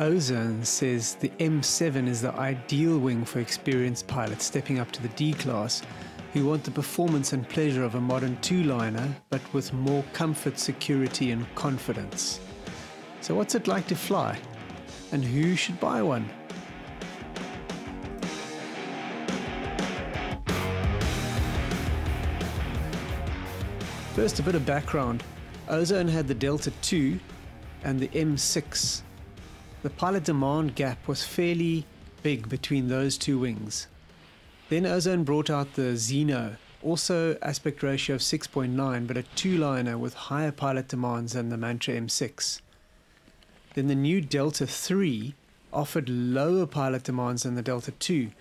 Ozone says the M7 is the ideal wing for experienced pilots stepping up to the D class who want the performance and pleasure of a modern two-liner, but with more comfort, security and confidence. So what's it like to fly? And who should buy one? First, a bit of background. Ozone had the Delta II and the M6. The pilot demand gap was fairly big between those two wings. Then Ozone brought out the Zeno, also aspect ratio of 6.9, but a two-liner with higher pilot demands than the Mantra M6. Then the new Delta III offered lower pilot demands than the Delta II,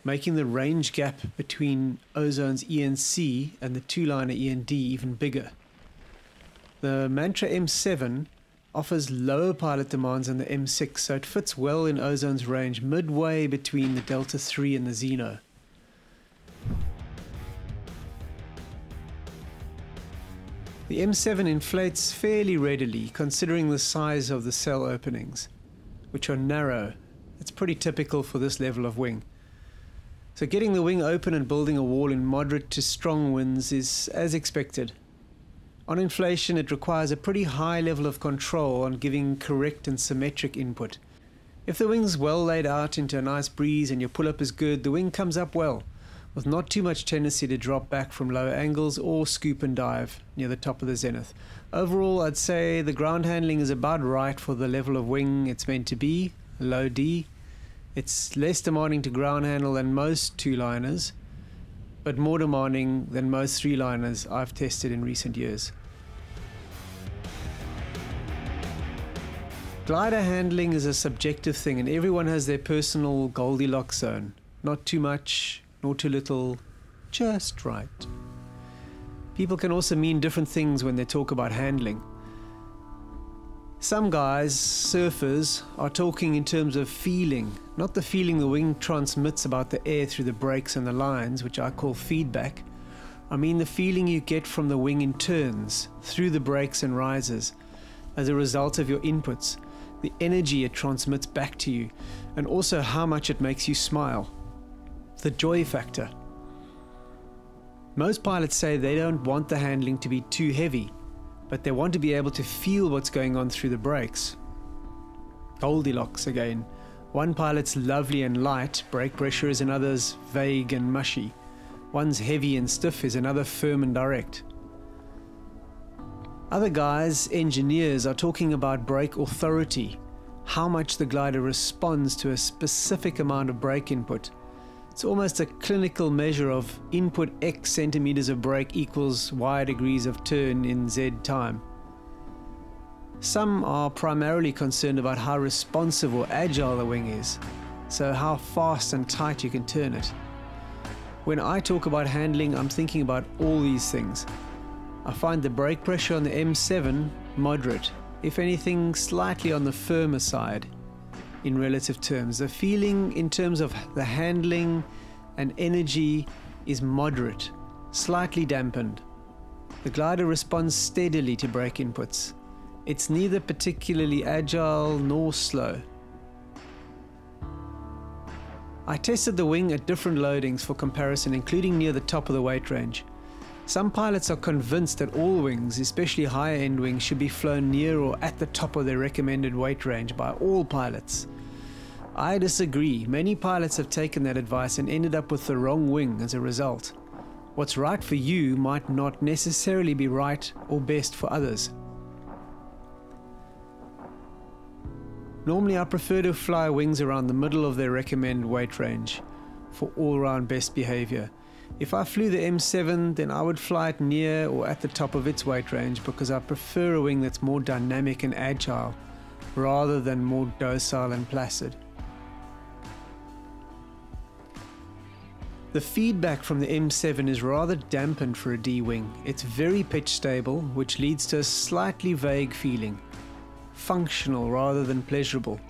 making the range gap between Ozone's ENC and the two-liner END even bigger. The Mantra M7 offers lower pilot demands than the M6, so it fits well in Ozone's range midway between the Delta III and the Zeno. The M7 inflates fairly readily considering the size of the cell openings, which are narrow. It's pretty typical for this level of wing. So getting the wing open and building a wall in moderate to strong winds is as expected. On inflation, it requires a pretty high level of control on giving correct and symmetric input. If the wing's well laid out into a nice breeze and your pull-up is good, the wing comes up well, with not too much tendency to drop back from lower angles or scoop and dive near the top of the zenith. Overall, I'd say the ground handling is about right for the level of wing it's meant to be, low D. It's less demanding to ground handle than most two-liners, but more demanding than most three-liners I've tested in recent years. Glider handling is a subjective thing and everyone has their personal Goldilocks zone. Not too much, nor too little, just right. People can also mean different things when they talk about handling. Some guys, surfers, are talking in terms of feeling, not the feeling the wing transmits about the air through the brakes and the lines, which I call feedback. I mean the feeling you get from the wing in turns, through the brakes and risers, as a result of your inputs, the energy it transmits back to you, and also how much it makes you smile. The joy factor. Most pilots say they don't want the handling to be too heavy, but they want to be able to feel what's going on through the brakes. Goldilocks again. One pilot's lovely and light, brake pressure is another's vague and mushy. One's heavy and stiff is another firm and direct. Other guys, engineers, are talking about brake authority, how much the glider responds to a specific amount of brake input. It's almost a clinical measure of input X centimeters of brake equals Y degrees of turn in Z time. Some are primarily concerned about how responsive or agile the wing is, so how fast and tight you can turn it. When I talk about handling, I'm thinking about all these things. I find the brake pressure on the M7 moderate, if anything slightly on the firmer side in relative terms. The feeling in terms of the handling and energy is moderate, slightly dampened. The glider responds steadily to brake inputs. It's neither particularly agile nor slow. I tested the wing at different loadings for comparison, including near the top of the weight range. Some pilots are convinced that all wings, especially higher-end wings, should be flown near or at the top of their recommended weight range by all pilots. I disagree. Many pilots have taken that advice and ended up with the wrong wing as a result. What's right for you might not necessarily be right or best for others. Normally I prefer to fly wings around the middle of their recommended weight range for all-round best behavior. If I flew the M7, then I would fly it near or at the top of its weight range because I prefer a wing that's more dynamic and agile rather than more docile and placid. The feedback from the M7 is rather dampened for a D wing. It's very pitch stable, which leads to a slightly vague feeling. Functional rather than pleasurable.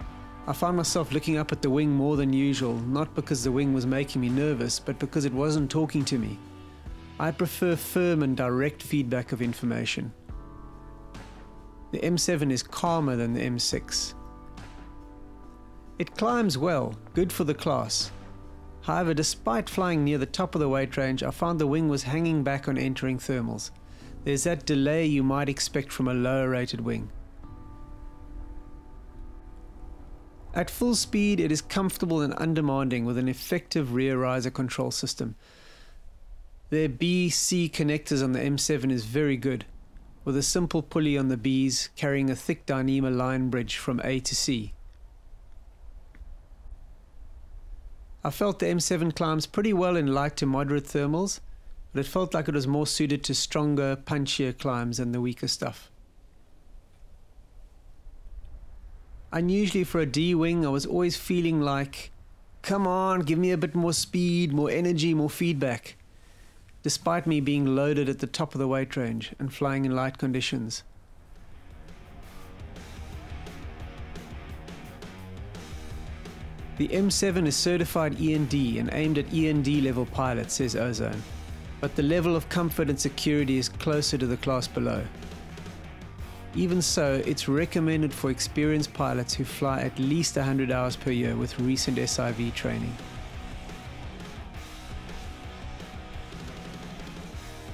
I found myself looking up at the wing more than usual, not because the wing was making me nervous, but because it wasn't talking to me. I prefer firm and direct feedback of information. The M7 is calmer than the M6. It climbs well, good for the class. However, despite flying near the top of the weight range, I found the wing was hanging back on entering thermals. There's that delay you might expect from a lower rated wing. At full speed, it is comfortable and undemanding with an effective rear riser control system. Their B-C connectors on the M7 is very good, with a simple pulley on the Bs carrying a thick Dyneema line bridge from A to C. I felt the M7 climbs pretty well in light to moderate thermals, but it felt like it was more suited to stronger, punchier climbs than the weaker stuff. Unusually for a D-wing, I was always feeling like, come on, give me a bit more speed, more energy, more feedback, despite me being loaded at the top of the weight range and flying in light conditions. The M7 is certified E&D and aimed at E&D level pilots, says Ozone, but the level of comfort and security is closer to the class below. Even so, it's recommended for experienced pilots who fly at least 100 hours per year with recent SIV training.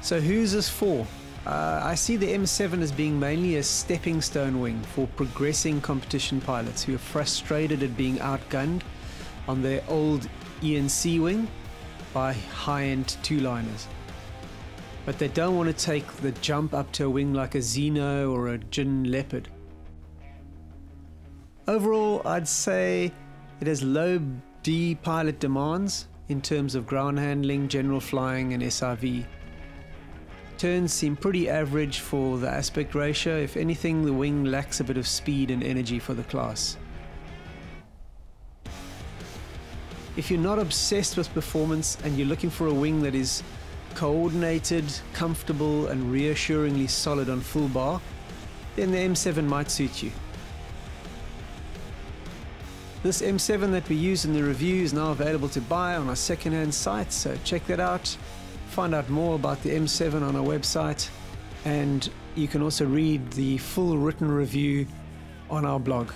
So who's this for? I see the M7 as being mainly a stepping stone wing for progressing competition pilots who are frustrated at being outgunned on their old ENC wing by high-end two-liners. But they don't want to take the jump up to a wing like a Xeno or a Jin Leopard. Overall, I'd say it has low D pilot demands in terms of ground handling, general flying and SIV. Turns seem pretty average for the aspect ratio. If anything, the wing lacks a bit of speed and energy for the class. If you're not obsessed with performance and you're looking for a wing that is coordinated, comfortable and reassuringly solid on full bar, then the M7 might suit you. This M7 that we use in the review is now available to buy on our second-hand site, so check that out. Find out more about the M7 on our website, and you can also read the full written review on our blog.